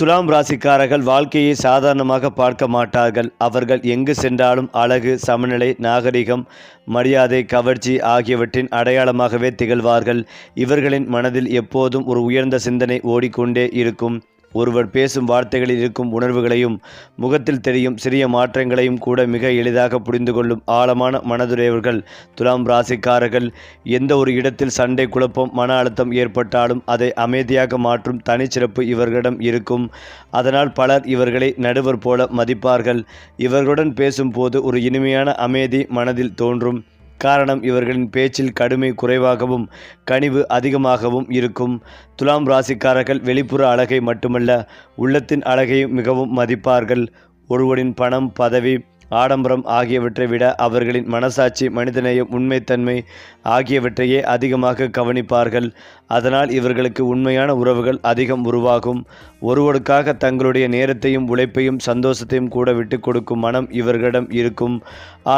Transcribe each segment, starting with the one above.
துலாம் ராசிக்காரர்கள் வாழ்க்கையை சாதாரணமாக பார்க்க மாட்டார்கள். அவர்கள் எங்கு சென்றாலும் அழகு, சமநிலை, நாகரிகம், மரியாதை, கவர்ச்சி ஆகியவற்றின் அடையாளமாகவே திகழ்வார்கள். இவர்களின் மனதில் எப்போதும் ஒரு உயர்ந்த சிந்தனை ஓடிக்கொண்டே இருக்கும். ஒருவர் பேசும் வார்த்தைகளில் இருக்கும் உணர்வுகளையும் முகத்தில் தெரியும் சிறிய மாற்றங்களையும் கூட மிக எளிதாக புரிந்து கொள்ளும் ஆழமான மனதுடையவர்கள் துலாம் ராசிக்காரர்கள். எந்த ஒரு இடத்தில் சண்டை, குழப்பம், மன அழுத்தம் ஏற்பட்டாலும் அதை அமைதியாக மாற்றும் தனிச்சிறப்பு இவர்களிடம் இருக்கும். அதனால் பலர் இவர்களை நடுவர் போல மதிப்பார்கள். இவர்களுடன் பேசும்போது ஒரு இனிமையான அமைதி மனதில் தோன்றும். காரணம், இவர்களின் பேச்சில் கடுமை குறைவாகவும் கனிவு அதிகமாகவும் இருக்கும். துலாம் ராசிக்காரர்கள் வெளிப்புற அழகை மட்டுமல்ல, உள்ளத்தின் அழகையும் மிகவும் மதிப்பார்கள். ஒருவரின் பணம், பதவி, ஆடம்பரம் ஆகியவற்றை விட அவர்களின் மனசாட்சி, மனிதநேயம், உண்மைத்தன்மை ஆகியவற்றையே அதிகமாக கவனிப்பார்கள். அதனால் இவர்களுக்கு உண்மையான உறவுகள் அதிகம் உருவாகும். ஒருவருக்காக தங்களுடைய நேரத்தையும் உழைப்பையும் சந்தோஷத்தையும் கூட விட்டு கொடுக்கும் மனம் இவர்களிடம் இருக்கும்.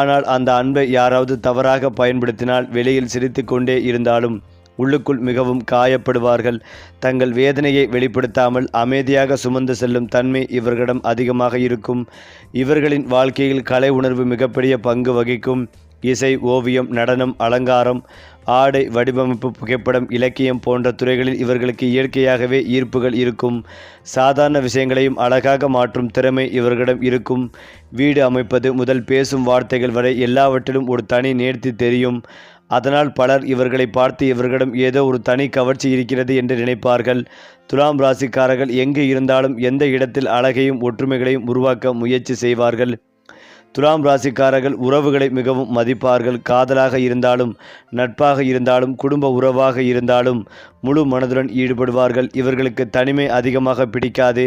ஆனால் அந்த அன்பை யாராவது தவறாக பயன்படுத்தினால் வெளியில் சிரித்து கொண்டே இருந்தாலும் உள்ளுக்குள் மிகவும் காயப்படுவார்கள். தங்கள் வேதனையை வெளிப்படுத்தாமல் அமைதியாக சுமந்து செல்லும் தன்மை இவர்களிடம் அதிகமாக இருக்கும். இவர்களின் வாழ்க்கையில் கலை உணர்வு மிகப்பெரிய பங்கு வகிக்கும். இசை, ஓவியம், நடனம், அலங்காரம், ஆடை வடிவமைப்பு, புகைப்படம், இலக்கியம் போன்ற துறைகளில் இவர்களுக்கு இயற்கையாகவே ஈர்ப்புகள் இருக்கும். சாதாரண விஷயங்களையும் அழகாக மாற்றும் திறமை இவர்களிடம் இருக்கும். வீடு அமைப்பது முதல் பேசும் வார்த்தைகள் வரை எல்லாவற்றிலும் ஒரு தனி நேர்த்தி தெரியும். அதனால் பலர் இவர்களை பார்த்து இவர்களிடம் ஏதோ ஒரு தனி கவர்ச்சி இருக்கிறது என்று நினைப்பார்கள். துலாம் ராசிக்காரர்கள் எங்கு இருந்தாலும் எந்த இடத்தில் அழகையும் ஒற்றுமைகளையும் உருவாக்க முயற்சி செய்வார்கள். துலாம் ராசிக்காரர்கள் உறவுகளை மிகவும் மதிப்பார்கள். காதலாக இருந்தாலும், நட்பாக இருந்தாலும், குடும்ப உறவாக இருந்தாலும் முழு மனதுடன் ஈடுபடுவார்கள். இவர்களுக்கு தனிமை அதிகமாக பிடிக்காது.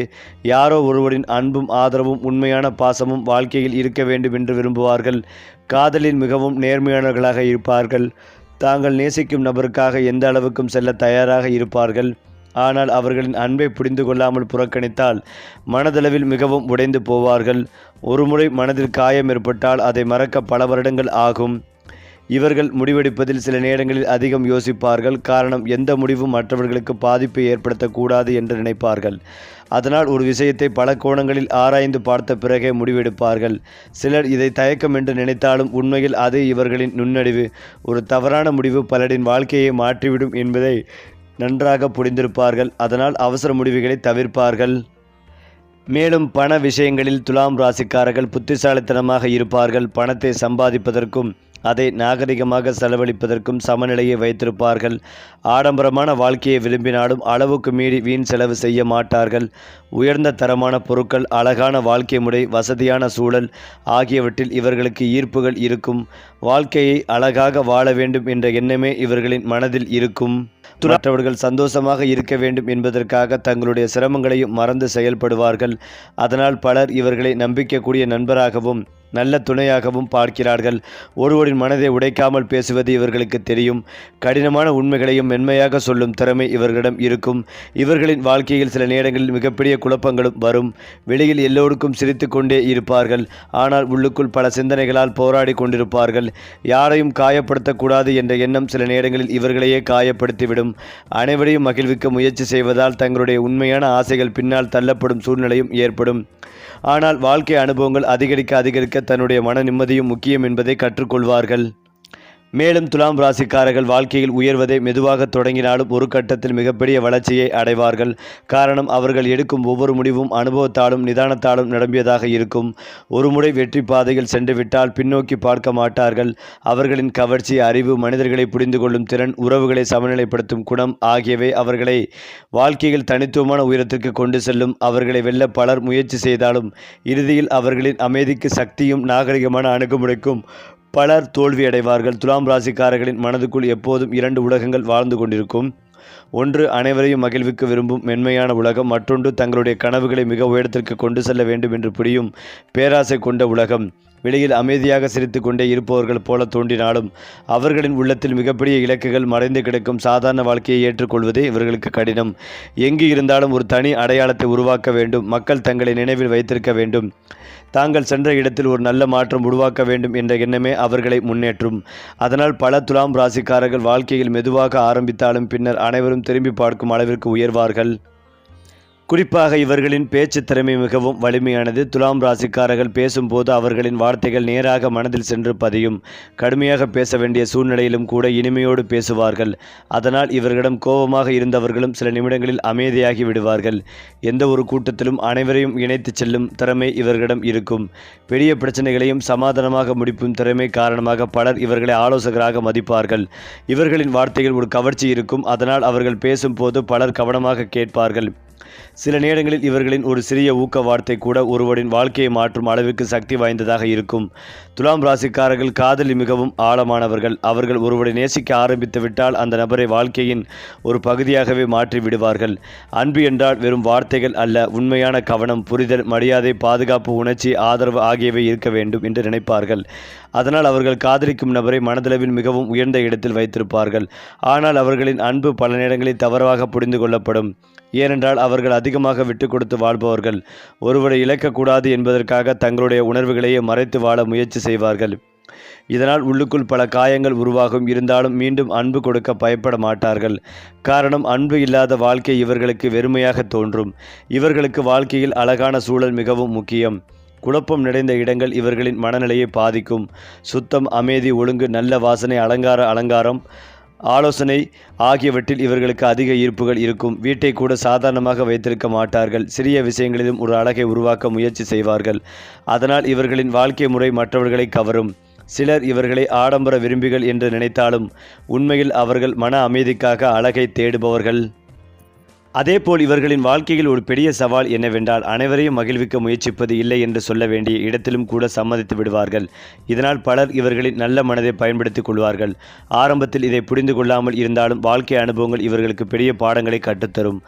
யாரோ ஒருவரின் அன்பும் ஆதரவும் உண்மையான பாசமும் வாழ்க்கையில் இருக்க வேண்டும் என்று விரும்புவார்கள். காதலில் மிகவும் நேர்மையானவர்களாக இருப்பார்கள். தாங்கள் நேசிக்கும் நபருக்காக எந்த அளவுக்கும் செல்ல தயாராக இருப்பார்கள். ஆனால் அவர்களின் அன்பை புரிந்து கொள்ளாமல் புறக்கணித்தால் மனதளவில் மிகவும் உடைந்து போவார்கள். ஒருமுறை மனதில் காயம் ஏற்பட்டால் அதை மறக்க பல வருடங்கள் ஆகும். இவர்கள் முடிவெடுப்பதில் சில நேரங்களில் அதிகம் யோசிப்பார்கள். காரணம், எந்த முடிவும் மற்றவர்களுக்கு பாதிப்பை ஏற்படுத்தக்கூடாது என்று நினைப்பார்கள். அதனால் ஒரு விஷயத்தை பல கோணங்களில் ஆராய்ந்து பார்த்த பிறகே முடிவெடுப்பார்கள். சிலர் இதை தயக்கம் என்று நினைத்தாலும் உண்மையில் அது இவர்களின் நுண்ணறிவு. ஒரு தவறான முடிவு பலரின் வாழ்க்கையை மாற்றிவிடும் என்பதை நன்றாக புரிந்திருப்பார்கள். அதனால் அவசர முடிவுகளை தவிர்ப்பார்கள். மேலும் பண விஷயங்களில் துலாம் ராசிக்காரர்கள் புத்திசாலித்தனமாக இருப்பார்கள். பணத்தை சம்பாதிப்பதற்கும் அதை நாகரிகமாக செலவழிப்பதற்கும் சமநிலையை வைத்திருப்பார்கள். ஆடம்பரமான வாழ்க்கையை விரும்பினாலும் அளவுக்கு மீறி வீண் செலவு செய்ய மாட்டார்கள். உயர்ந்த தரமான பொருட்கள், அழகான வாழ்க்கை முறை, வசதியான சூழல் ஆகியவற்றில் இவர்களுக்கு ஈர்ப்புகள் இருக்கும். வாழ்க்கையை அழகாக வாழ வேண்டும் என்ற எண்ணமே இவர்களின் மனதில் இருக்கும். மற்றவர்கள் சந்தோஷமாக இருக்க வேண்டும் என்பதற்காக தங்களுடைய சிரமங்களையும் மறந்து செயல்படுவார்கள். அதனால் பலர் இவர்களை நம்பிக்கக்கூடிய நண்பராகவும் நல்ல துணையாகவும் பார்க்கிறார்கள். ஒருவரின் மனதை உடைக்காமல் பேசுவது இவர்களுக்கு தெரியும். கடினமான உண்மைகளையும் மென்மையாக சொல்லும் திறமை இவர்களிடம் இருக்கும். இவர்களின் வாழ்க்கையில் சில நேரங்களில் மிகப்பெரிய குழப்பங்களும் வரும். வெளியில் எல்லோருக்கும் சிரித்து கொண்டே இருப்பார்கள். ஆனால் உள்ளுக்குள் பல சிந்தனைகளால் போராடி கொண்டிருப்பார்கள். யாரையும் காயப்படுத்தக்கூடாது என்ற எண்ணம் சில நேரங்களில் இவர்களையே காயப்படுத்திவிடும். அனைவரையும் மகிழ்விக்க முயற்சி செய்வதால் தங்களுடைய உண்மையான ஆசைகள் பின்னால் தள்ளப்படும் சூழ்நிலையும் ஏற்படும். ஆனால் வாழ்க்கை அனுபவங்கள் அதிகரிக்க தன்னுடைய மன நிம்மதியும் முக்கியம் என்பதை கற்றுக்கொள்வார்கள். மேலும் துலாம் ராசிக்காரர்கள் வாழ்க்கையில் உயர்வதை மெதுவாக தொடங்கினாலும் ஒரு கட்டத்தில் மிகப்பெரிய வளர்ச்சியை அடைவார்கள். காரணம், அவர்கள் எடுக்கும் ஒவ்வொரு முடிவும் அனுபவத்தாலும் நிதானத்தாலும் நிரம்பியதாக இருக்கும். ஒரு முறை வெற்றி பாதையில் சென்றுவிட்டால் பின்னோக்கி பார்க்க மாட்டார்கள். அவர்களின் கவர்ச்சி, அறிவு, மனிதர்களை புரிந்து கொள்ளும் திறன், உறவுகளை சமநிலைப்படுத்தும் குணம் ஆகியவை அவர்களை வாழ்க்கையில் தனித்துவமான உயரத்திற்கு கொண்டு செல்லும். அவர்களை வெல்ல பலர் முயற்சி செய்தாலும் இறுதியில் அவர்களின் அமைதிக்கு, சக்தியும் நாகரிகமான அணுகுமுறைக்கும் பலர் தோல்வியடைவார்கள். துலாம் ராசிக்காரர்களின் மனதுக்குள் எப்போதும் இரண்டு உலகங்கள் வாழ்ந்து கொண்டிருக்கும். ஒன்று அனைவரையும் மகிழ்விக்க விரும்பும் மென்மையான உலகம். மற்றொன்று தங்களுடைய கனவுகளை மிக உயரத்திற்கு கொண்டு செல்ல வேண்டும் என்று புரியும் பேராசை கொண்ட உலகம். வெளியில் அமைதியாக சிரித்து கொண்டே இருப்பவர்கள் போல தோன்றினாலும் அவர்களின் உள்ளத்தில் மிகப்பெரிய இலக்குகள் மறைந்து கிடக்கும். சாதாரண வாழ்க்கையை ஏற்றுக்கொள்வதே இவர்களுக்கு கடினம். எங்கு இருந்தாலும் ஒரு தனி அடையாளத்தை உருவாக்க வேண்டும். மக்கள் தங்களை நினைவில் வைத்திருக்க வேண்டும். தாங்கள் சென்ற இடத்தில் ஒரு நல்ல மாற்றம் உருவாக்க வேண்டும் என்ற எண்ணமே அவர்களை முன்னேற்றும். அதனால் பல துலாம் ராசிக்காரர்கள் வாழ்க்கையில் மெதுவாக ஆரம்பித்தாலும் பின்னர் அனைவரும் திரும்பி பார்க்கும் அளவிற்கு உயர்வார்கள். குறிப்பாக இவர்களின் பேச்சு திறமை மிகவும் வலிமையானது. துலாம் ராசிக்காரர்கள் பேசும்போது அவர்களின் வார்த்தைகள் நேராக மனதில் சென்று பதியும். கடுமையாக பேச வேண்டிய சூழ்நிலையிலும் கூட இனிமையோடு பேசுவார்கள். அதனால் இவர்களிடம் கோபமாக இருந்தவர்களும் சில நிமிடங்களில் அமைதியாகி விடுவார்கள். எந்த ஒரு கூட்டத்திலும் அனைவரையும் இணைத்து செல்லும் திறமை இவர்களிடம் இருக்கும். பெரிய பிரச்சனைகளையும் சமாதானமாக முடிப்பும் திறமை காரணமாக பலர் இவர்களை ஆலோசகராக மதிப்பார்கள். இவர்களின் வார்த்தைகள் ஒரு கவர்ச்சி இருக்கும். அதனால் அவர்கள் பேசும்போது பலர் கவனமாக கேட்பார்கள். சில நேரங்களில் இவர்களின் ஒரு சிறிய ஊக்க வார்த்தை கூட ஒருவரின் வாழ்க்கையை மாற்றும் அளவிற்கு சக்தி வாய்ந்ததாக இருக்கும். துலாம் ராசிக்காரர்கள் காதலில் மிகவும் ஆழமானவர்கள். அவர்கள் ஒருவரை நேசிக்க ஆரம்பித்து விட்டால் அந்த நபரை வாழ்க்கையின் ஒரு பகுதியாகவே மாற்றி விடுவார்கள். அன்பு என்றால் வெறும் வார்த்தைகள் அல்ல, உண்மையான கவனம், புரிதல், மரியாதை, பாதுகாப்பு, உணர்ச்சி, ஆதரவு ஆகியவை இருக்க வேண்டும் என்று நினைப்பார்கள். அதனால் அவர்கள் காதலிக்கும் நபரை மனதளவில் மிகவும் உயர்ந்த இடத்தில் வைத்திருப்பார்கள். ஆனால் அவர்களின் அன்பு பல நேரங்களில் தவறாக புரிந்து கொள்ளப்படும். ஏனென்றால் அவர்கள் அதிகமாக விட்டு கொடுத்து வாழ்பவர்கள். ஒருவரை இழக்கக்கூடாது என்பதற்காக தங்களுடைய உணர்வுகளையே மறைத்து வாழ முயற்சி செய்வார்கள். இதனால் உள்ளுக்குள் பல காயங்கள் உருவாகும். இருந்தாலும் மீண்டும் அன்பு கொடுக்க பயப்பட மாட்டார்கள். காரணம், அன்பு இல்லாத வாழ்க்கை இவர்களுக்கு வெறுமையாக தோன்றும். இவர்களுக்கு வாழ்க்கையில் அழகான சூழல் மிகவும் முக்கியம். குழப்பம் நிறைந்த இடங்கள் இவர்களின் மனநிலையை பாதிக்கும். சுத்தம், அமைதி, ஒழுங்கு, நல்ல வாசனை, அலங்காரம், ஆலோசனை ஆகியவற்றில் இவர்களுக்கு அதிக ஈர்ப்புகள் இருக்கும். வீட்டை கூட சாதாரணமாக வைத்திருக்க மாட்டார்கள். சிறிய விஷயங்களிலும் ஒரு அழகை உருவாக்க முயற்சி செய்வார்கள். அதனால் இவர்களின் வாழ்க்கை முறை மற்றவர்களை கவரும். சிலர் இவர்களை ஆடம்பர விரும்பிகள் என்று நினைத்தாலும் உண்மையில் அவர்கள் மன அமைதிக்காக அழகை தேடுபவர்கள். அதேபோல் இவர்களின் வாழ்க்கையில் ஒரு பெரிய சவால் என்னவென்றால் அனைவரையும் மகிழ்விக்க முயற்சிப்பது இல்லை என்று சொல்ல வேண்டிய இடத்திலும் கூட சம்மதித்து விடுவார்கள். இதனால் பலர் இவர்களின் நல்ல மனதை பயன்படுத்திக் கொள்வார்கள். ஆரம்பத்தில் இதை புரிந்து கொள்ளாமல் இருந்தாலும் வாழ்க்கை அனுபவங்கள் இவர்களுக்கு பெரிய பாடங்களை கற்றுத்தரும்.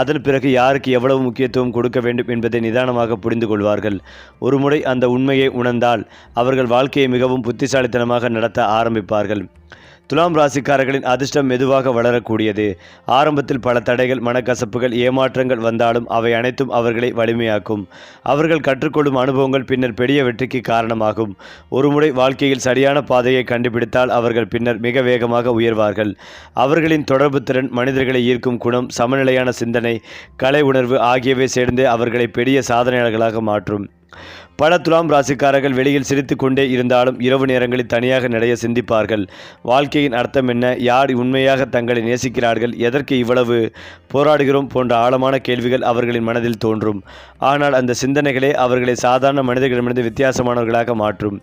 அதன் பிறகு யாருக்கு எவ்வளவு முக்கியத்துவம் கொடுக்க வேண்டும் என்பதை நிதானமாக புரிந்து கொள்வார்கள். ஒருமுறை அந்த உண்மையை உணர்ந்தால் அவர்கள் வாழ்க்கையை மிகவும் புத்திசாலித்தனமாக நடத்த ஆரம்பிப்பார்கள். துலாம் ராசிக்காரர்களின் அதிர்ஷ்டம் மெதுவாக வளரக்கூடியது. ஆரம்பத்தில் பல தடைகள், மனக்கசப்புகள், ஏமாற்றங்கள் வந்தாலும் அவை அனைத்தும் அவர்களை வலிமையாக்கும். அவர்கள் கற்றுக்கொள்ளும் அனுபவங்கள் பின்னர் பெரிய வெற்றிக்கு காரணமாகும். ஒருமுறை வாழ்க்கையில் சரியான பாதையை கண்டுபிடித்தால் அவர்கள் பின்னர் மிக வேகமாக உயர்வார்கள். அவர்களின் தொடர்பு திறன், மனிதர்களை ஈர்க்கும் குணம், சமநிலையான சிந்தனை, கலை உணர்வு ஆகியவை சேர்ந்து அவர்களை பெரிய சாதனையாளர்களாக மாற்றும். பல துலாம் ராசிக்காரர்கள் வெளியில் சிரித்து கொண்டே இருந்தாலும் இரவு நேரங்களில் தனியாக நிறைய சிந்திப்பார்கள். வாழ்க்கையின் அர்த்தம் என்ன, யார் உண்மையாக தங்களை நேசிக்கிறார்கள், எதற்கு இவ்வளவு போராடுகிறோம் போன்ற ஆழமான கேள்விகள் அவர்களின் மனதில் தோன்றும். ஆனால் அந்த சிந்தனைகளே அவர்களை சாதாரண மனிதர்களிடமிருந்து வித்தியாசமானவர்களாக மாற்றும்.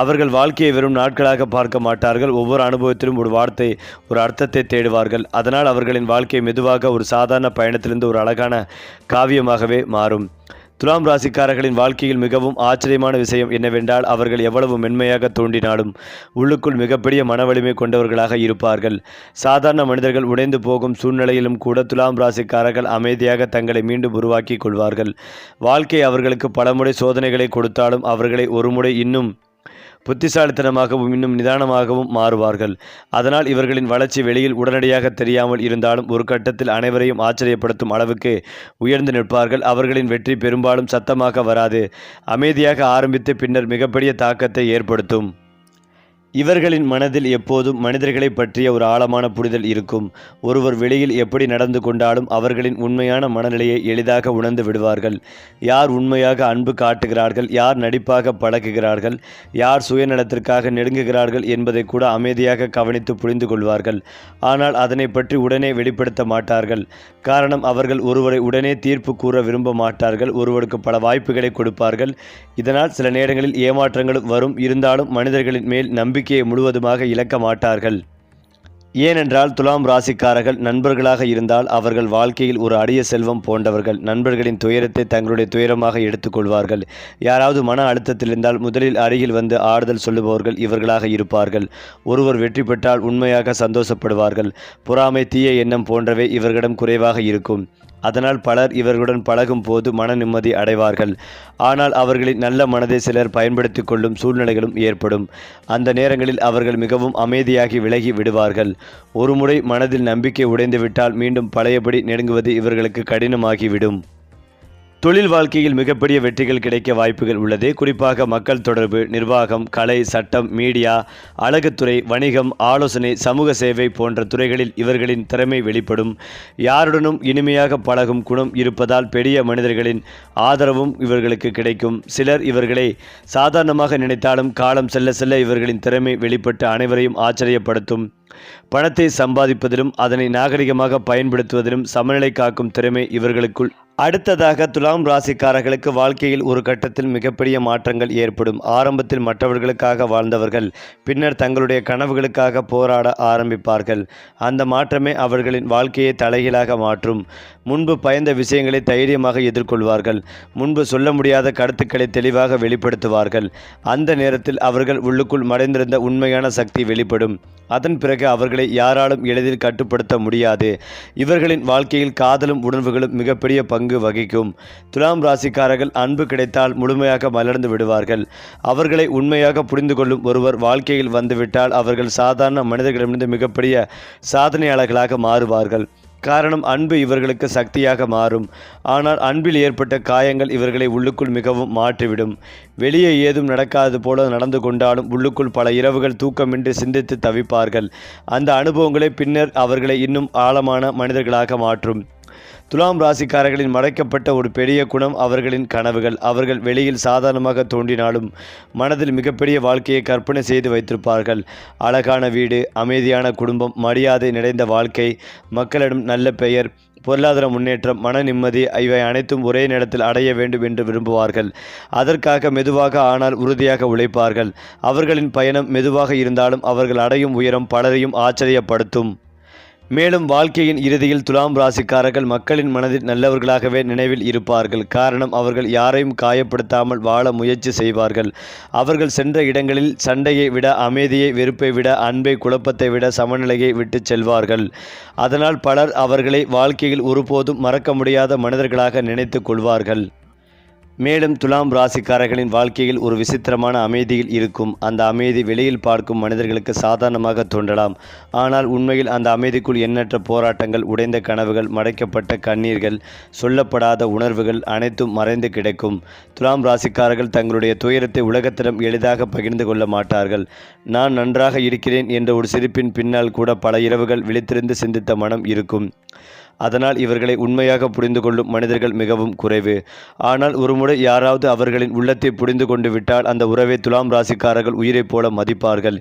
அவர்கள் வாழ்க்கையை வெறும் நாட்களாக பார்க்க மாட்டார்கள். ஒவ்வொரு அனுபவத்திலும் ஒரு வார்த்தை, ஒரு அர்த்தத்தை தேடுவார்கள். அதனால் அவர்களின் வாழ்க்கை மெதுவாக ஒரு சாதாரண பயணத்திலிருந்து ஒரு அழகான காவியமாகவே மாறும். துலாம் ராசிக்காரர்களின் வாழ்க்கையில் மிகவும் ஆச்சரியமான விஷயம் என்னவென்றால் அவர்கள் எவ்வளவு மென்மையாக தோன்றினாலும் உள்ளுக்குள் மிகப்பெரிய மனவலிமை கொண்டவர்களாக இருப்பார்கள். சாதாரண மனிதர்கள் உடைந்து போகும் சூழ்நிலையிலும் கூட துலாம் ராசிக்காரர்கள் அமைதியாக தங்களை மீண்டும் உருவாக்கி கொள்வார்கள். வாழ்க்கை அவர்களுக்கு பலமுறை சோதனைகளை கொடுத்தாலும் அவர்களை ஒருமுறை இன்னும் புத்திசாலித்தனமாகவும் இன்னும் நிதானமாகவும் மாறுவார்கள். அதனால் இவர்களின் வளர்ச்சி வெளியில் உடனடியாக தெரியாமல் இருந்தாலும் ஒரு கட்டத்தில் அனைவரையும் ஆச்சரியப்படுத்தும் அளவுக்கு உயர்ந்து நிற்பார்கள். அவர்களின் வெற்றி பெரும்பாலும் சத்தமாக வராது, அமைதியாக ஆரம்பித்து பின்னர் மிகப்பெரிய தாக்கத்தை ஏற்படுத்தும். இவர்களின் மனதில் எப்போதும் மனிதர்களை பற்றிய ஒரு ஆழமான புரிதல் இருக்கும். ஒருவர் வெளியில் எப்படி நடந்து கொண்டாலும் அவர்களின் உண்மையான மனநிலையை எளிதாக உணர்ந்து விடுவார்கள். யார் உண்மையாக அன்பு காட்டுகிறார்கள், யார் நடிப்பாக பழகுகிறார்கள், யார் சுயநலத்திற்காக நெருங்குகிறார்கள் என்பதை கூட அமைதியாக கவனித்து புரிந்து கொள்வார்கள். ஆனால் அதனை பற்றி உடனே வெளிப்படுத்த மாட்டார்கள். காரணம், அவர்கள் ஒருவரை உடனே தீர்ப்பு கூற விரும்ப மாட்டார்கள். ஒருவருக்கு பல வாய்ப்புகளை கொடுப்பார்கள். இதனால் சில நேரங்களில் ஏமாற்றங்களும் வரும். இருந்தாலும் மனிதர்களின் மேல் நம்பிக்கையை முழுவதுமாக இழக்க மாட்டார்கள். ஏனென்றால் துலாம் ராசிக்காரர்கள் நண்பர்களாக இருந்தால் அவர்கள் வாழ்க்கையில் ஒரு அரிய செல்வம் போன்றவர்கள். நண்பர்களின் துயரத்தை தங்களுடைய துயரமாக எடுத்துக்கொள்வார்கள். யாராவது மன அழுத்தத்தில் இருந்தால் முதலில் அருகில் வந்து ஆறுதல் சொல்லுபவர்கள் இவர்களாக இருப்பார்கள். ஒருவர் வெற்றி பெற்றால் உண்மையாக சந்தோஷப்படுவார்கள். பொறாமை, தீய எண்ணம் போன்றவை இவர்களிடம் குறைவாக இருக்கும். அதனால் பலர் இவர்களுடன் பழகும் போது மன நிம்மதி அடைவார்கள். ஆனால் அவர்களின் நல்ல மனதை சிலர் பயன்படுத்தி கொள்ளும் சூழ்நிலைகளும் ஏற்படும். அந்த நேரங்களில் அவர்கள் மிகவும் அமைதியாகி விலகி விடுவார்கள். ஒருமுறை மனதில் நம்பிக்கை உடைந்துவிட்டால் மீண்டும் பழையபடி நெருங்குவது இவர்களுக்கு கடினமாகிவிடும். தொழில் வாழ்க்கையில் மிகப்பெரிய வெற்றிகள் கிடைக்க வாய்ப்புகள் உள்ளது. குறிப்பாக மக்கள் தொடர்பு, நிர்வாகம், கலை, சட்டம், மீடியா, அழகுத்துறை, வணிகம், ஆலோசனை, சமூக சேவை போன்ற துறைகளில் இவர்களின் திறமை வெளிப்படும். யாருடனும் இனிமையாக பழகும் குணம் இருப்பதால் பெரிய மனிதர்களின் ஆதரவும் இவர்களுக்கு கிடைக்கும். சிலர் இவர்களை சாதாரணமாக நினைத்தாலும் காலம் செல்ல செல்ல இவர்களின் திறமை வெளிப்பட்டு அனைவரையும் ஆச்சரியப்படுத்தும். பணத்தை சம்பாதிப்பதிலும் அதனை நாகரிகமாக பயன்படுத்துவதிலும் சமநிலை காக்கும் திறமை இவர்களுக்குள். அடுத்ததாக துலாம் ராசிக்காரர்களுக்கு வாழ்க்கையில் ஒரு கட்டத்தில் மிகப்பெரிய மாற்றங்கள் ஏற்படும். ஆரம்பத்தில் மற்றவர்களுக்காக வாழ்ந்தவர்கள் பின்னர் தங்களுடைய கனவுகளுக்காக போராட ஆரம்பிப்பார்கள். அந்த மாற்றமே அவர்களின் வாழ்க்கையை தலைகீழாக மாற்றும். முன்பு பயந்த விஷயங்களை தைரியமாக எதிர்கொள்வார்கள். முன்பு சொல்ல முடியாத கருத்துக்களை தெளிவாக வெளிப்படுத்துவார்கள். அந்த நேரத்தில் அவர்கள் உள்ளுக்குள் மறைந்திருந்த உண்மையான சக்தி வெளிப்படும். அதன் பிறகு அவர்களை யாராலும் எளிதில் கட்டுப்படுத்த முடியாது. இவர்களின் வாழ்க்கையில் காதலும் உணர்வுகளும் மிகப்பெரிய பங்கு வகிக்கும். துலாம் ராசிக்காரர்கள் அன்பு கிடைத்தால் முழுமையாக மலர்ந்து விடுவார்கள். அவர்களை உண்மையாக புரிந்து கொள்ளும் ஒருவர் வாழ்க்கையில் வந்துவிட்டால் அவர்கள் சாதாரண மனிதர்களிடமிருந்து மிகப்பெரிய சாதனையாளர்களாக மாறுவார்கள். காரணம், அன்பு இவர்களுக்கு சக்தியாக மாறும். ஆனால் அன்பில் ஏற்பட்ட காயங்கள் இவர்களை உள்ளுக்குள் மிகவும் மாற்றிவிடும். வெளியே ஏதும் நடக்காது போல நடந்து கொண்டாலும் உள்ளுக்குள் பல இரவுகள் தூக்கமின்றி சிந்தித்து தவிப்பார்கள். அந்த அனுபவங்களே பின்னர் அவர்களை இன்னும் ஆழமான மனிதர்களாக மாற்றும். துலாம் ராசிக்காரர்களின் மறைக்கப்பட்ட ஒரு பெரிய குணம் அவர்களின் கனவுகள். அவர்கள் வெளியில் சாதாரணமாக தோன்றினாலும் மனதில் மிகப்பெரிய வாழ்க்கையை கற்பனை செய்து வைத்திருப்பார்கள். அழகான வீடு, அமைதியான குடும்பம், மரியாதை நிறைந்த வாழ்க்கை, மக்களிடம் நல்ல பெயர், பொருளாதார முன்னேற்றம், மன நிம்மதி, இவை அனைத்தும் ஒரே நேரத்தில் அடைய வேண்டும் என்று விரும்புவார்கள். அதற்காக மெதுவாக ஆனால் உறுதியாக உழைப்பார்கள். அவர்களின் பயணம் மெதுவாக இருந்தாலும் அவர்கள் அடையும் உயரம் பலரையும் ஆச்சரியப்படுத்தும். மேலும் வாழ்க்கையின் இறுதியில் துலாம் ராசிக்காரர்கள் மக்களின் மனதில் நல்லவர்களாகவே நினைவில் இருப்பார்கள். காரணம், அவர்கள் யாரையும் காயப்படுத்தாமல் வாழ முயற்சி செய்வார்கள். அவர்கள் சென்ற இடங்களில் சண்டையை விட அமைதியை, வெறுப்பை விட அன்பை, குழப்பத்தை விட சமநிலையை விட்டு செல்வார்கள். அதனால் பலர் அவர்களை வாழ்க்கையில் ஒருபோதும் மறக்க முடியாத மனிதர்களாக நினைத்து கொள்வார்கள். மேலும் துலாம் ராசிக்காரர்களின் வாழ்க்கையில் ஒரு விசித்திரமான அமைதியில் இருக்கும். அந்த அமைதி வெளியில் பார்க்கும் மனிதர்களுக்கு சாதாரணமாக தோன்றலாம். ஆனால் உண்மையில் அந்த அமைதிக்குள் எண்ணற்ற போராட்டங்கள், உடைந்த கனவுகள், மறைக்கப்பட்ட கண்ணீர்கள், சொல்லப்படாத உணர்வுகள் அனைத்தும் மறைந்து கிடக்கும். துலாம் ராசிக்காரர்கள் தங்களுடைய துயரத்தை உலகத்திடம் எளிதாக பகிர்ந்து கொள்ள மாட்டார்கள். நான் நன்றாக இருக்கிறேன் என்ற ஒரு சிரிப்பின் பின்னால் கூட பல இரவுகள் விழித்திருந்து சிந்தித்த மனம் இருக்கும். அதனால் இவர்களை உண்மையாக புரிந்து கொள்ளும் மனிதர்கள் மிகவும் குறைவு. ஆனால் ஒருமுறை யாராவது அவர்களின் உள்ளத்தை புரிந்து கொண்டு விட்டால் அந்த உறவை துலாம் ராசிக்காரர்கள் உயிரைப் போல மதிப்பார்கள்.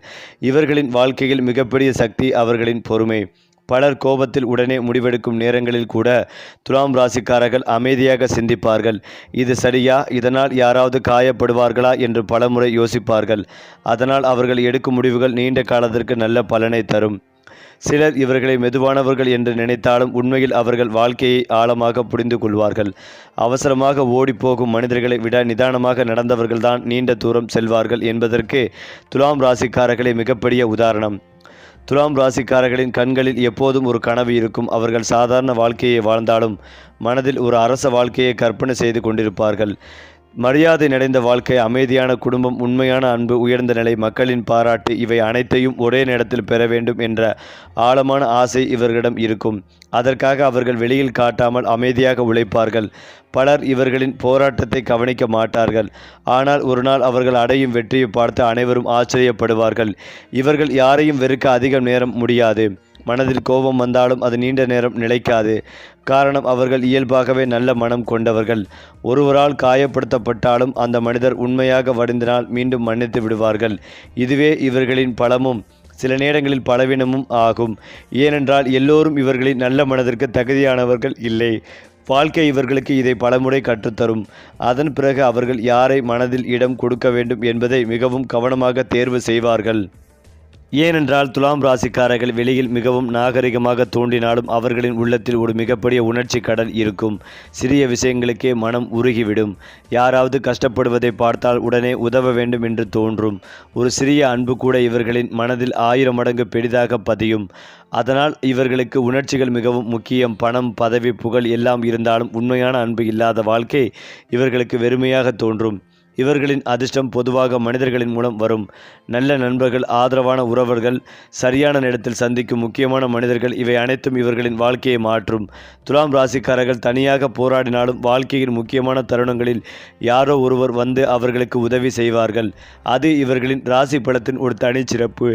இவர்களின் வாழ்க்கையில் மிகப்பெரிய சக்தி அவர்களின் பொறுமை. பலர் கோபத்தில் உடனே முடிவெடுக்கும் நேரங்களில் கூட துலாம் ராசிக்காரர்கள் அமைதியாக சிந்திப்பார்கள். இது சரியா, இதனால் யாராவது காயப்படுவார்களா என்று பலமுறை யோசிப்பார்கள். அதனால் அவர்கள் எடுக்கும் முடிவுகள் நீண்ட காலத்திற்கு நல்ல பலனை தரும். சிலர் இவர்களை மெதுவானவர்கள் என்று நினைத்தாலும் உண்மையில் அவர்கள் வாழ்க்கையை ஆழமாக புரிந்து கொள்வார்கள். அவசரமாக ஓடிப்போகும் மனிதர்களை விட நிதானமாக நடந்தவர்கள்தான் நீண்ட தூரம் செல்வார்கள் என்பதற்கு துலாம் ராசிக்காரர்களே மிகப்பெரிய உதாரணம். துலாம் ராசிக்காரர்களின் கண்களில் எப்போதும் ஒரு கனவு இருக்கும். அவர்கள் சாதாரண வாழ்க்கையை வாழ்ந்தாலும் மனதில் ஒரு அரச வாழ்க்கையை கற்பனை செய்து கொண்டிருப்பார்கள். மரியாதை நிறைந்த வாழ்க்கை, அமைதியான குடும்பம், உண்மையான அன்பு, உயர்ந்த நிலை, மக்களின் பாராட்டு, இவை அனைத்தையும் ஒரே நேரத்தில் பெற வேண்டும் என்ற ஆழமான ஆசை இவர்களிடம் இருக்கும். அதற்காக அவர்கள் வெளியில் காட்டாமல் அமைதியாக உழைப்பார்கள். பலர் இவர்களின் போராட்டத்தை கவனிக்க மாட்டார்கள். ஆனால் ஒரு நாள் அவர்கள் அடையும் வெற்றியை பார்த்து அனைவரும் ஆச்சரியப்படுவார்கள். இவர்கள் யாரையும் வெறுக்க அதிகம் நேரம் முடியாது. மனதில் கோபம் வந்தாலும் அது நீண்ட நேரம் நிலைக்காது. காரணம், அவர்கள் இயல்பாகவே நல்ல மனம் கொண்டவர்கள். ஒருவரால் காயப்படுத்தப்பட்டாலும் அந்த மனிதர் உண்மையாக வருந்தினால் மீண்டும் மன்னித்து விடுவார்கள். இதுவே இவர்களின் பலமும் சில நேரங்களில் பலவீனமும் ஆகும். ஏனென்றால் எல்லோரும் இவர்களின் நல்ல மனதிற்கு தகுதியானவர்கள் இல்லை. வாழ்க்கை இவர்களுக்கு இதை பலமுறை கற்றுத்தரும். அதன் பிறகு அவர்கள் யாரை மனதில் இடம் கொடுக்க வேண்டும் என்பதை மிகவும் கவனமாக தேர்வு செய்வார்கள். ஏனென்றால் துலாம் ராசிக்காரர்கள் வெளியில் மிகவும் நாகரிகமாக தோன்றினாலும் அவர்களின் உள்ளத்தில் ஒரு மிகப்பெரிய உணர்ச்சி கடல் இருக்கும். சிறிய விஷயங்களுக்கே மனம் உருகிவிடும். யாராவது கஷ்டப்படுவதை பார்த்தால் உடனே உதவ வேண்டும் என்று தோன்றும். ஒரு சிறிய அன்பு கூட இவர்களின் மனதில் 1000 மடங்கு பெரிதாக பதியும். அதனால் இவர்களுக்கு உணர்ச்சிகள் மிகவும் முக்கியம். பணம், பதவி, புகழ் எல்லாம் இருந்தாலும் உண்மையான அன்பு இல்லாத வாழ்க்கை இவர்களுக்கு வெறுமையாக தோன்றும். இவர்களின் அதிர்ஷ்டம் பொதுவாக மனிதர்களின் மூலம் வரும். நல்ல நண்பர்கள், ஆதரவான உறவர்கள், சரியான நேரத்தில் சந்திக்கும் முக்கியமான மனிதர்கள், இவை அனைத்தும் இவர்களின் வாழ்க்கையை மாற்றும். துலாம் ராசிக்காரர்கள் தனியாக போராடினாலும் வாழ்க்கையின் முக்கியமான தருணங்களில் யாரோ ஒருவர் வந்து அவர்களுக்கு உதவி செய்வார்கள். அது இவர்களின் ராசி பலத்தின் ஒரு தனிச்சிறப்பு.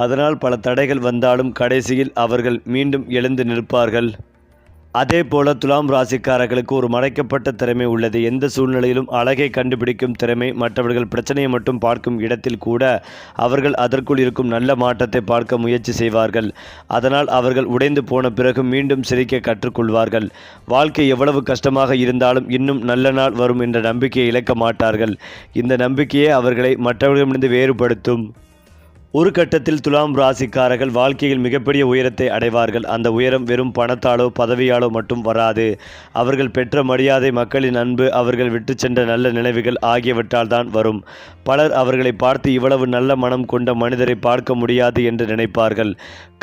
அதனால் பல தடைகள் வந்தாலும் கடைசியில் அவர்கள் மீண்டும் எழுந்து நிற்பார்கள். அதே போல துலாம் ராசிக்காரர்களுக்கு ஒரு மறைக்கப்பட்ட திறமை உள்ளது. எந்த சூழ்நிலையிலும் அழகை கண்டுபிடிக்கும் திறமை. மற்றவர்கள் பிரச்சனையை மட்டும் பார்க்கும் இடத்தில் கூட அவர்கள் அதற்குள் இருக்கும் நல்ல மாற்றத்தை பார்க்க முயற்சி செய்வார்கள். அதனால் அவர்கள் உடைந்து போன பிறகு மீண்டும் சிரிக்க கற்றுக்கொள்வார்கள். வாழ்க்கை எவ்வளவு கஷ்டமாக இருந்தாலும் இன்னும் நல்ல நாள் வரும் என்ற நம்பிக்கையை இழக்க மாட்டார்கள். இந்த நம்பிக்கையே அவர்களை மற்றவர்களிடமிருந்து வேறுபடுத்தும். ஒரு கட்டத்தில் துலாம் ராசிக்காரர்கள் வாழ்க்கையில் மிகப்பெரிய உயரத்தை அடைவார்கள். அந்த உயரம் வெறும் பணத்தாலோ பதவியாலோ மட்டும் வராது. அவர்கள் பெற்ற மரியாதை, மக்களின் அன்பு, அவர்கள் விட்டு சென்ற நல்ல நினைவுகள் ஆகியவற்றால் தான் வரும். பலர் அவர்களை பார்த்து இவ்வளவு நல்ல மனம் கொண்ட மனிதரை பார்க்க முடியாது என்று நினைப்பார்கள்.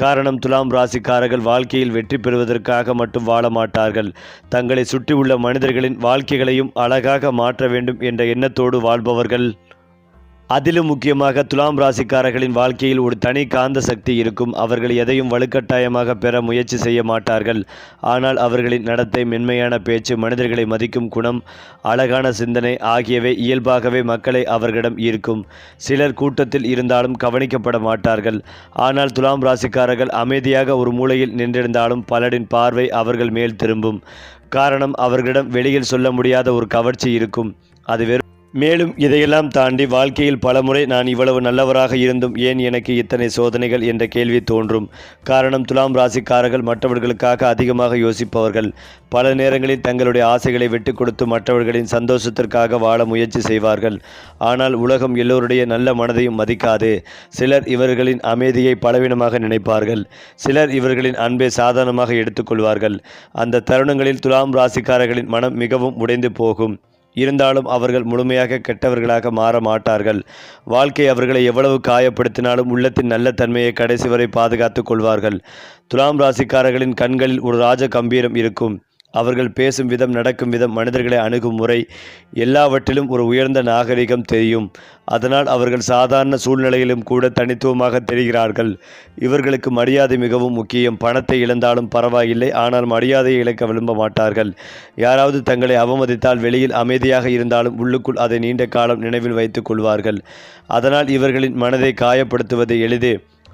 காரணம், துலாம் ராசிக்காரர்கள் வாழ்க்கையில் வெற்றி பெறுவதற்காக மட்டும் வாழ மாட்டார்கள். தங்களை சுற்றியுள்ள மனிதர்களின் வாழ்க்கைகளையும் அழகாக மாற்ற வேண்டும் என்ற எண்ணத்தோடு வாழ்பவர்கள். அதிலும் முக்கியமாக துலாம் ராசிக்காரர்களின் வாழ்க்கையில் ஒரு தனி காந்த சக்தி இருக்கும். அவர்கள் எதையும் வலுக்கட்டாயமாக பெற முயற்சி செய்ய மாட்டார்கள். ஆனால் அவர்களின் நடத்தை, மென்மையான பேச்சு, மனிதர்களை மதிக்கும் குணம், அழகான சிந்தனை ஆகியவை இயல்பாகவே மக்களை அவர்களிடம் ஈர்க்கும். சிலர் கூட்டத்தில் இருந்தாலும் கவனிக்கப்பட மாட்டார்கள். ஆனால் துலாம் ராசிக்காரர்கள் அமைதியாக ஒரு மூலையில் நின்றிருந்தாலும் பலரின் பார்வை அவர்கள் மேல் திரும்பும். காரணம், அவர்களிடம் வெளியில் சொல்ல முடியாத ஒரு கவர்ச்சி இருக்கும். அது மேலும் இதையெல்லாம் தாண்டி வாழ்க்கையில் பலமுறை நான் இவ்வளவு நல்லவராக இருந்தும் ஏன் எனக்கு இத்தனை சோதனைகள் என்ற கேள்வி தோன்றும். காரணம், துலாம் ராசிக்காரர்கள் மற்றவர்களுக்காக அதிகமாக யோசிப்பவர்கள். பல நேரங்களில் தங்களுடைய ஆசைகளை விட்டு கொடுத்து மற்றவர்களின் சந்தோஷத்திற்காக வாழ முயற்சி செய்வார்கள். ஆனால் உலகம் எல்லோருடைய நல்ல மனதையும் மதிக்காது. சிலர் இவர்களின் அமைதியை பலவீனமாக நினைப்பார்கள். சிலர் இவர்களின் அன்பை சாதாரணமாக எடுத்துக்கொள்வார்கள். அந்த தருணங்களில் துலாம் ராசிக்காரர்களின் மனம் மிகவும் உடைந்து போகும். இருந்தாலும் அவர்கள் முழுமையாக கெட்டவர்களாக மாற மாட்டார்கள். வாழ்க்கை அவர்களை எவ்வளவு காயப்படுத்தினாலும் உள்ளத்தின் நல்ல தன்மையை கடைசி வரை பாதுகாத்து கொள்வார்கள். துலாம் ராசிக்காரர்களின் கண்களில் ஒரு ராஜ கம்பீரம் இருக்கும். அவர்கள் பேசும் விதம், நடக்கும் விதம், மனிதர்களை அணுகும் முறை, எல்லாவற்றிலும் ஒரு உயர்ந்த நாகரிகம் தெரியும். அதனால் அவர்கள் சாதாரண சூழ்நிலையிலும் கூட தனித்துவமாக தெரிகிறார்கள். இவர்களுக்கு மரியாதை மிகவும் முக்கியம். பணத்தை இழந்தாலும் பரவாயில்லை, ஆனால் மரியாதையை இழக்க விரும்ப மாட்டார்கள். யாராவது தங்களை அவமதித்தால் வெளியில் அமைதியாக இருந்தாலும் உள்ளுக்குள் அதை நீண்ட காலம் நினைவில் வைத்துக் கொள்வார்கள். அதனால் இவர்களின் மனதை காயப்படுத்துவது எளிது,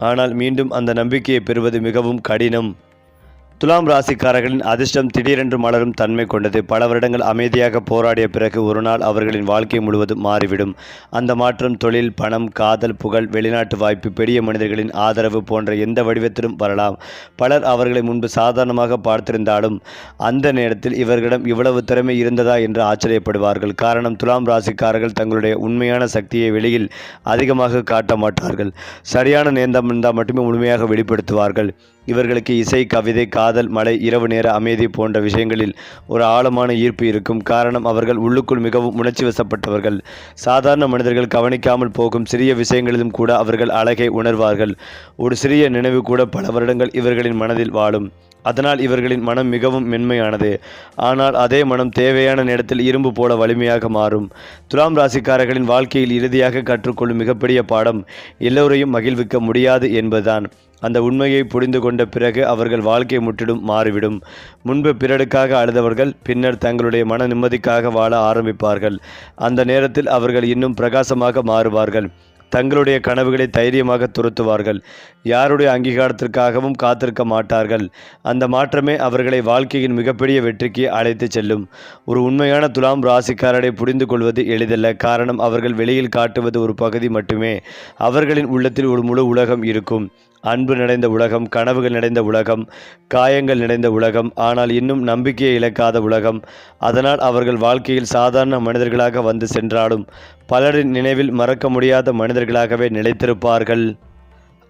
ஆனால் மீண்டும் அந்த நம்பிக்கையை பெறுவது மிகவும் கடினம். துலாம் ராசிக்காரர்களின் அதிர்ஷ்டம் திடீரென்று மலரும் தன்மை கொண்டது. பல வருடங்கள் அமைதியாக போராடிய பிறகு ஒரு நாள் அவர்களின் வாழ்க்கை முழுவதும் மாறிவிடும். அந்த மாற்றம் தொழில், பணம், காதல், புகழ், வெளிநாட்டு வாய்ப்பு, பெரிய மனிதர்களின் ஆதரவு போன்ற எந்த வடிவத்திலும் வரலாம். பலர் அவர்களை முன்பு சாதாரணமாக பார்த்திருந்தாலும் அந்த நேரத்தில் இவர்களிடம் இவ்வளவு திறமை இருந்ததா என்று ஆச்சரியப்படுவார்கள். காரணம், துலாம் ராசிக்காரர்கள் தங்களுடைய உண்மையான சக்தியை வெளியில் அதிகமாக காட்ட மாட்டார்கள். சரியான நேரம் இருந்தால் மட்டுமே முழுமையாக வெளிப்படுத்துவார்கள். இவர்களுக்கு இசை, கவிதை, காதல், மழை, இரவு நேர அமைதி போன்ற விஷயங்களில் ஒரு ஆழமான ஈர்ப்பு இருக்கும். காரணம், அவர்கள் உள்ளுக்குள் மிகவும் உணர்ச்சி வசப்பட்டவர்கள். சாதாரண மனிதர்கள் கவனிக்காமல் போகும் சிறிய விஷயங்களிலும் கூட அவர்கள் அழகை உணர்வார்கள். ஒரு சிறிய நினைவு கூட பல வருடங்கள் இவர்களின் மனதில் வாழும். அதனால் இவர்களின் மனம் மிகவும் மென்மையானது. ஆனால் அதே மனம் தேவையான நேரத்தில் இரும்பு போல வலிமையாக மாறும். துலாம் ராசிக்காரர்களின் வாழ்க்கையில் இறுதியாக கற்றுக்கொள்ளும் மிகப்பெரிய பாடம் எல்லோரையும் மகிழ்விக்க முடியாது என்பதுதான். அந்த உண்மையை புரிந்து கொண்ட பிறகு அவர்கள் வாழ்க்கை முற்றிலும் மாறிவிடும். முன்பு பிறருக்காக அழுதவர்கள் பின்னர் தங்களுடைய மன நிம்மதிக்காக வாழ ஆரம்பிப்பார்கள். அந்த நேரத்தில் அவர்கள் இன்னும் பிரகாசமாக மாறுவார்கள். தங்களுடைய கனவுகளை தைரியமாக துரத்துவார்கள். யாருடைய அங்கீகாரத்திற்காகவும் காத்திருக்க மாட்டார்கள். அந்த மாற்றமே அவர்களை வாழ்க்கையின் மிகப்பெரிய வெற்றிக்கு அழைத்து செல்லும். ஒரு உண்மையான துலாம் ராசிக்காரரை புரிந்து கொள்வது எளிதல்ல. காரணம், அவர்கள் வெளியில் காட்டுவது ஒரு பகுதி மட்டுமே. அவர்களின் உள்ளத்தில் ஒரு முழு உலகம் இருக்கும். அன்பு நிறைந்த உலகம், கனவுகள் நிறைந்த உலகம், காயங்கள் நிறைந்த உலகம், ஆனால் இன்னும் நம்பிக்கையை இழக்காத உலகம். அதனால் அவர்கள் வாழ்க்கையில் சாதாரண மனிதர்களாக வந்து சென்றாலும் பலரின் நினைவில் மறக்க முடியாத மனிதர்களாகவே நிலைத்திருப்பார்கள்.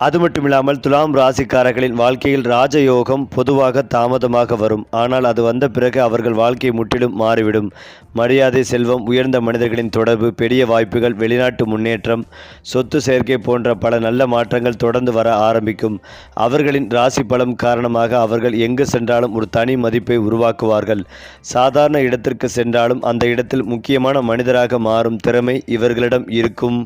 அது மட்டுமில்லாமல் துலாம் ராசிக்காரர்களின் வாழ்க்கையில் ராஜயோகம் பொதுவாக தாமதமாக வரும். ஆனால் அது வந்த பிறகு அவர்கள் வாழ்க்கை முற்றிலும் மாறிவிடும். மரியாதை, செல்வம், உயர்ந்த மனிதர்களின் தொடர்பு, பெரிய வாய்ப்புகள், வெளிநாட்டு முன்னேற்றம், சொத்து சேர்க்கை போன்ற பல நல்ல மாற்றங்கள் தொடர்ந்து வர ஆரம்பிக்கும். அவர்களின் ராசி பலம் காரணமாக அவர்கள் எங்கு சென்றாலும் ஒரு தனி மதிப்பை உருவாக்குவார்கள். சாதாரண இடத்திற்கு சென்றாலும் அந்த இடத்தில் முக்கியமான மனிதராக மாறும் திறமை இவர்களிடம் இருக்கும்.